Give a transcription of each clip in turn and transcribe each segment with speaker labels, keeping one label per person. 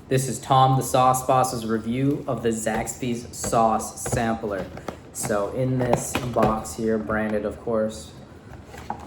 Speaker 1: This is Tom the Sauce Boss's review of the Zaxby'S sauce sampler. So in this box here, branded of course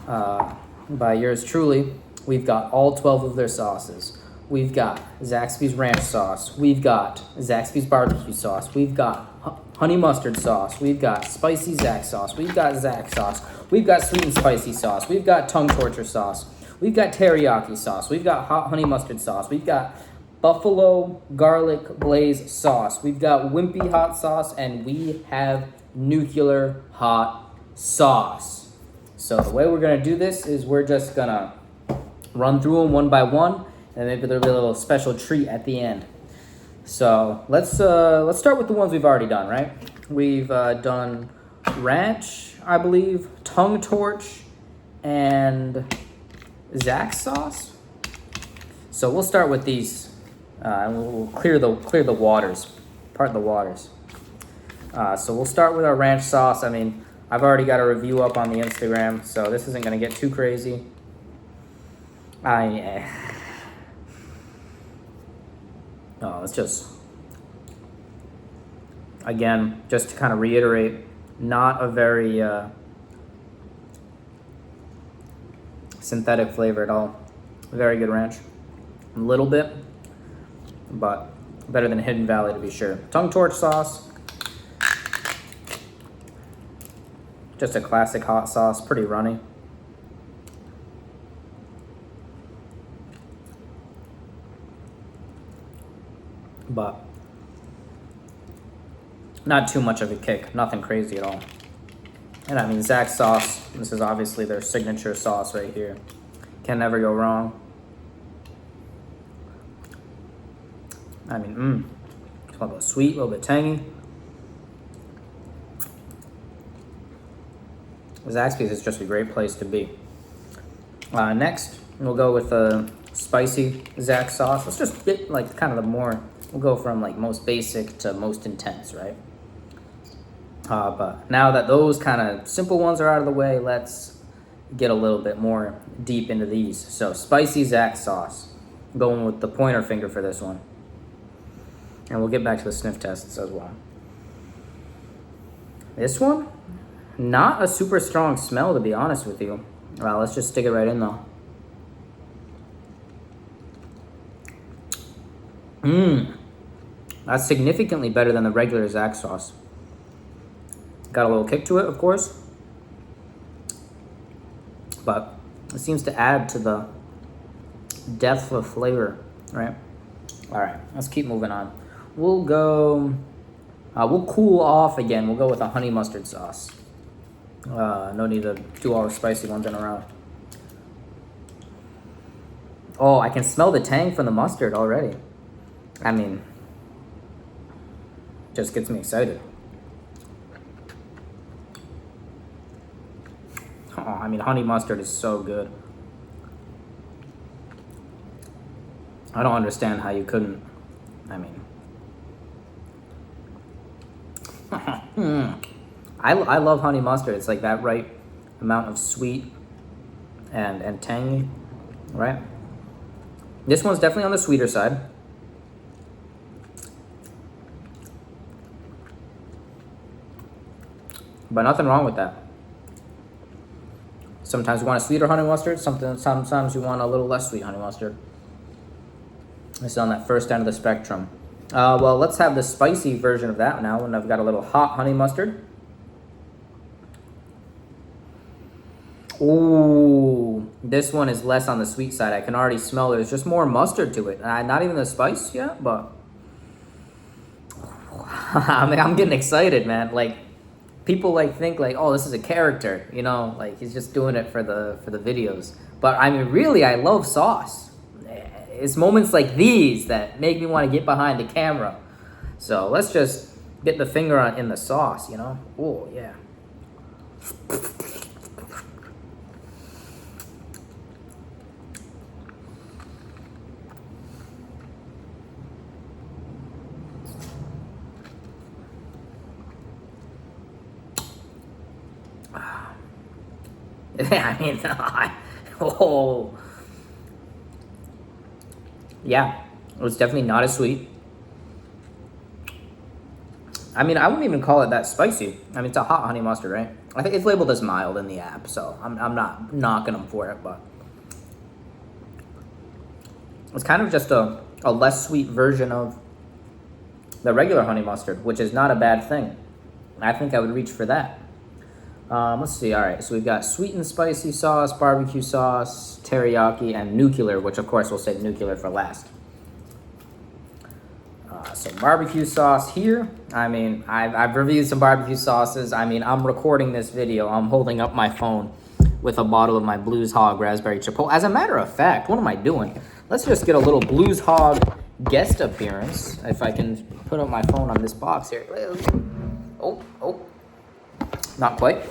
Speaker 1: by yours truly, we've got all 12 of their sauces. We've got Zaxby'S ranch sauce, we've got Zaxby'S barbecue sauce, we've got honey mustard sauce, we've got spicy Zax sauce, we've got Zax sauce, we've got sweet and spicy sauce, we've got tongue torture sauce, we've got teriyaki sauce, we've got hot honey mustard sauce, we've got buffalo garlic blaze sauce, we've got wimpy hot sauce, and we have nuclear hot sauce. So the way we're gonna do this is we're just gonna run through them one by one, and maybe there'll be a little special treat at the end. So let's start with the ones we've already done, right? We've done ranch, I believe, tongue torch, and Zax sauce. So we'll start with these. And we'll clear the waters, part the waters. So we'll start with our ranch sauce. I mean, I've already got a review up on the Instagram, so this isn't gonna get too crazy. Let's just, again, just to kind of reiterate, not a very synthetic flavor at all. Very good ranch. A little bit, but better than Hidden Valley to be sure. Tongue torch sauce. Just a classic hot sauce, pretty runny. But not too much of a kick, nothing crazy at all. And I mean, Zax sauce, this is obviously their signature sauce right here. Can never go wrong. I mean, it's a little bit sweet, a little bit tangy. Zaxby'S is just a great place to be. Next, we'll go with the spicy Zax sauce. Let's just get like kind of the more, we'll go from like most basic to most intense, right? But now that those kind of simple ones are out of the way, let's get a little bit more deep into these. So spicy Zax sauce. I'm going with the pointer finger for this one. And we'll get back to the sniff tests as well. This one, not a super strong smell to be honest with you. Well, let's just stick it right in though. That's significantly better than the regular Zax sauce. Got a little kick to it, of course. But it seems to add to the depth of flavor, right? All right, let's keep moving on. We'll go, we'll cool off again. We'll go with a honey mustard sauce. No need to do all the spicy ones in a row. Oh, I can smell the tang from the mustard already. I mean, just gets me excited. Oh, I mean, honey mustard is so good. I don't understand how you couldn't. I mean, I love honey mustard. It's like that right amount of sweet and tangy, right? This one's definitely on the sweeter side. But nothing wrong with that. Sometimes you want a sweeter honey mustard. Sometimes you want a little less sweet honey mustard. This is on that first end of the spectrum. Well, let's have the spicy version of that now, and I've got a little hot honey mustard. Ooh, this one is less on the sweet side. I can already smell there's just more mustard to it. Not even the spice yet, but I mean, I'm getting excited, man. Like, people like think like, oh, this is a character, you know, like he's just doing it for the videos. But I mean, really, I love sauce. It's moments like these that make me want to get behind the camera. So let's just get the finger in the sauce, you know? Oh, yeah. I mean, oh. Yeah, It's definitely not as sweet. I mean, I wouldn't even call it that spicy. I mean, it's a hot honey mustard, right? I think it's labeled as mild in the app, so I'm not knocking them for it, but it's kind of just a less sweet version of the regular honey mustard, which is not a bad thing. I think I would reach for that. Let's see. All right, so we've got sweet and spicy sauce, barbecue sauce, teriyaki, and nuclear, which of course we'll say nuclear for last. So barbecue sauce here. I mean, I've reviewed some barbecue sauces. I mean, I'm recording this video. I'm holding up my phone with a bottle of my Blues Hog Raspberry Chipotle. As a matter of fact, what am I doing? Let's just get a little Blues Hog guest appearance. If I can put up my phone on this box here. Oh, not quite.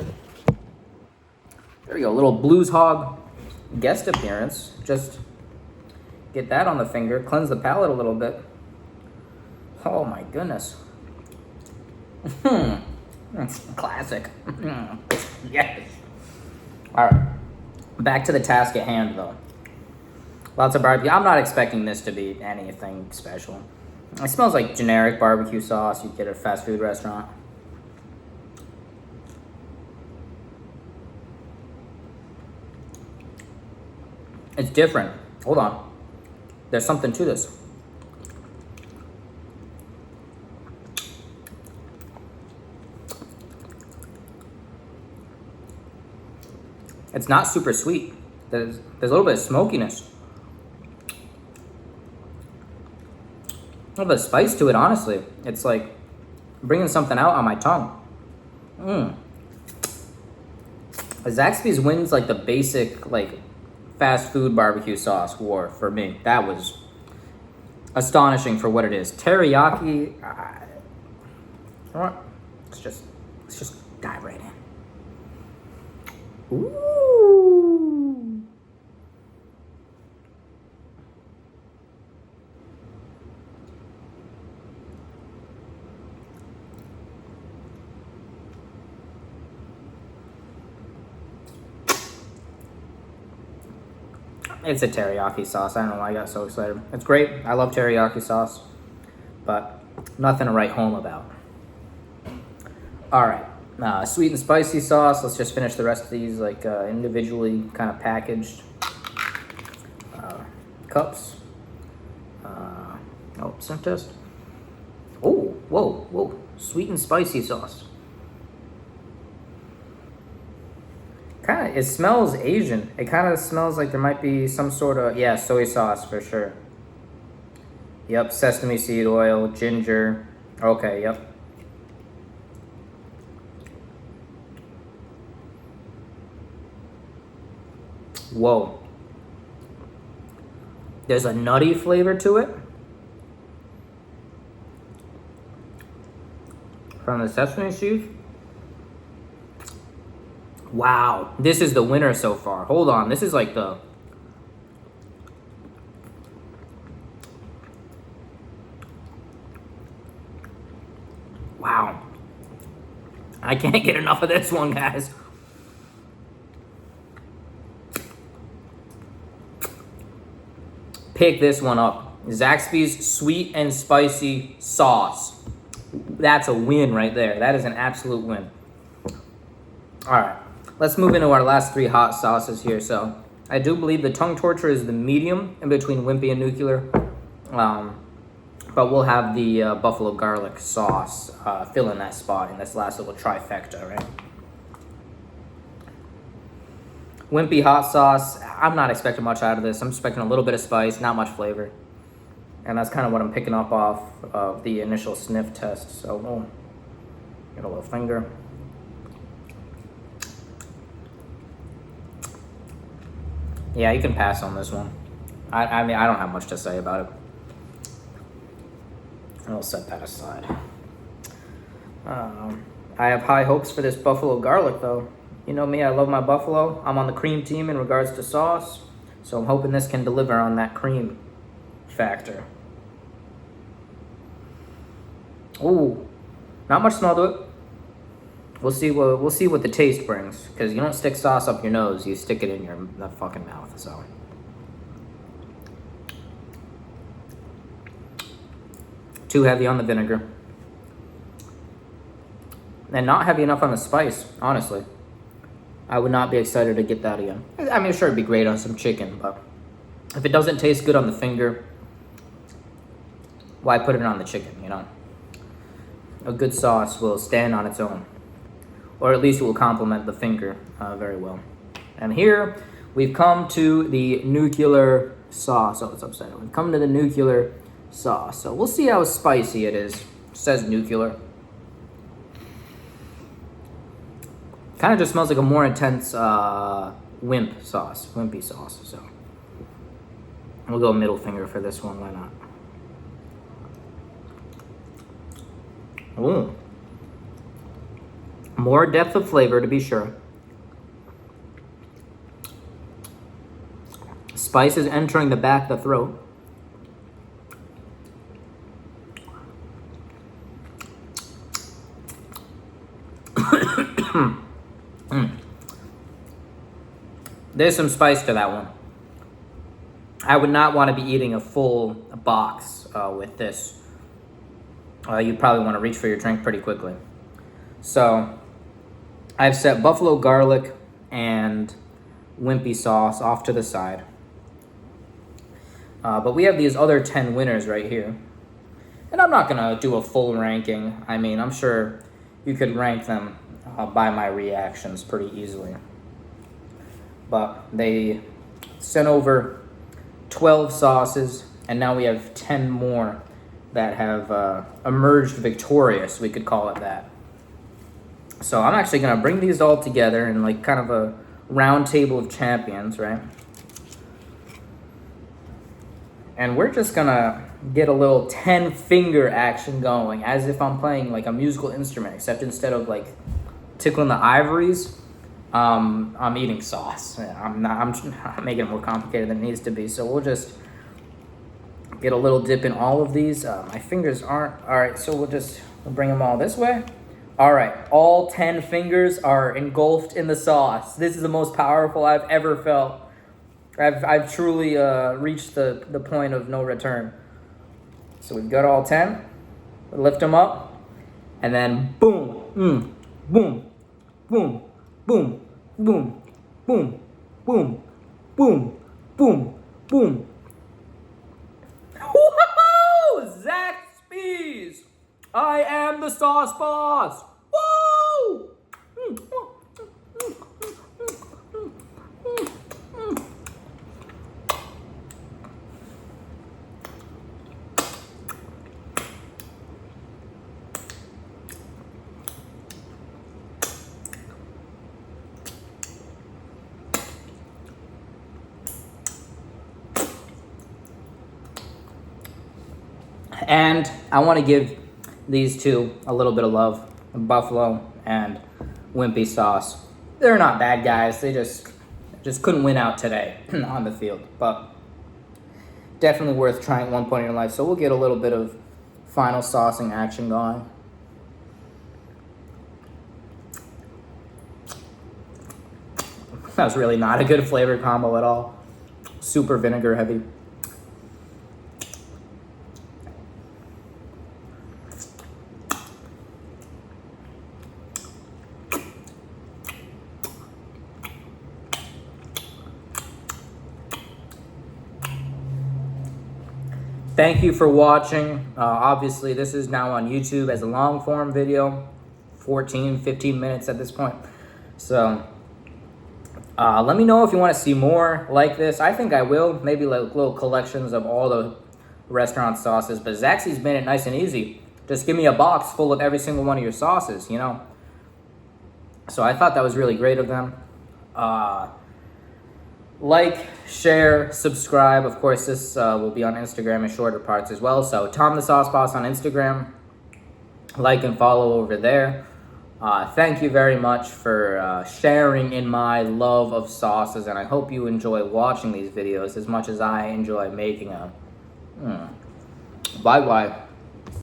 Speaker 1: There we go, a little Blues Hog guest appearance. Just get that on the finger, cleanse the palate a little bit. Oh my goodness. Classic. Yes. All right, back to the task at hand though. Lots of barbecue. I'm not expecting this to be anything special. It smells like generic barbecue sauce you get at a fast food restaurant. It's different. Hold on. There's something to this. It's not super sweet. There's a little bit of smokiness. A little bit of spice to it, honestly. It's like bringing something out on my tongue. Zaxby'S wins like the basic like fast food barbecue sauce war for me. That was astonishing for what it is. Teriyaki. You know what? Let's just dive right in. Ooh. It's a teriyaki sauce. I don't know why I got so excited. It's great. I love teriyaki sauce, but nothing to write home about. All right, sweet and spicy sauce. Let's just finish the rest of these like individually kind of packaged cups. Scent test. Oh, whoa. Sweet and spicy sauce. It smells Asian. It kind of smells like there might be some sort of, yeah, soy sauce for sure. Yep, sesame seed oil, ginger. Okay, yep. Whoa. There's a nutty flavor to it from the sesame seeds. Wow, this is the winner so far. Hold on, this is like the... Wow. I can't get enough of this one, guys. Pick this one up. Zaxby'S sweet and spicy sauce. That's a win right there. That is an absolute win. All right. Let's move into our last three hot sauces here. So I do believe the tongue torture is the medium in between wimpy and nuclear. But we'll have the buffalo garlic sauce fill in that spot in this last little trifecta, right? Wimpy hot sauce, I'm not expecting much out of this. I'm expecting a little bit of spice, not much flavor. And that's kind of what I'm picking up off of the initial sniff test. So we'll get a little finger. Yeah, you can pass on this one. I mean, I don't have much to say about it. I'll set that aside. I have high hopes for this buffalo garlic, though. You know me, I love my buffalo. I'm on the cream team in regards to sauce, so I'm hoping this can deliver on that cream factor. Ooh, not much smell to it. We'll see what the taste brings, because you don't stick sauce up your nose, you stick it in the fucking mouth. So Too heavy on the vinegar. And not heavy enough on the spice, honestly. I would not be excited to get that again. I mean, sure, it'd be great on some chicken, but if it doesn't taste good on the finger, why put it on the chicken, you know? A good sauce will stand on its own, or at least it will complement the finger very well. And here, we've come to the nuclear sauce. Oh, it's upside down. We've come to the nuclear sauce. So we'll see how spicy it is. It says nuclear. Kind of just smells like a more intense wimpy sauce. So we'll go middle finger for this one. Why not? Ooh. More depth of flavor, to be sure. Spice is entering the back of the throat. There's some spice to that one. I would not want to be eating a full box with this. You'd probably want to reach for your drink pretty quickly. So I've set buffalo garlic and wimpy sauce off to the side. But we have these other 10 winners right here. And I'm not going to do a full ranking. I mean, I'm sure you could rank them by my reactions pretty easily. But they sent over 12 sauces, and now we have 10 more that have emerged victorious, we could call it that. So I'm actually going to bring these all together in like kind of a round table of champions, right? And we're just going to get a little 10-finger action going, as if I'm playing like a musical instrument, except instead of like tickling the ivories, I'm eating sauce. I'm making it more complicated than it needs to be. So we'll just get a little dip in all of these. My fingers aren't. All right, so we'll bring them all this way. All right, all 10 fingers are engulfed in the sauce. This is the most powerful I've ever felt. I've truly reached the point of no return. So we've got all 10. We lift them up, and then boom, boom, boom, boom, boom, boom, boom, boom, boom, boom. Woohoo! Zaxby'S! I am the sauce boss! Woo! And I want to give these two a little bit of love. Buffalo and wimpy sauce. They're not bad guys. They just couldn't win out today on the field. But definitely worth trying at one point in your life. So we'll get a little bit of final saucing action going. That was really not a good flavor combo at all. Super vinegar heavy. Thank you for watching. Obviously, this is now on YouTube as a long form video, 14, 15 minutes at this point. So let me know if you want to see more like this. I think I will. Maybe like little collections of all the restaurant sauces. But Zaxby'S made it nice and easy. Just give me a box full of every single one of your sauces, you know. So I thought that was really great of them. Like, share, subscribe. Of course, this will be on Instagram in shorter parts as well. So Tom the Sauce Boss on Instagram. Like and follow over there. Thank you very much for sharing in my love of sauces. And I hope you enjoy watching these videos as much as I enjoy making them. Bye-bye.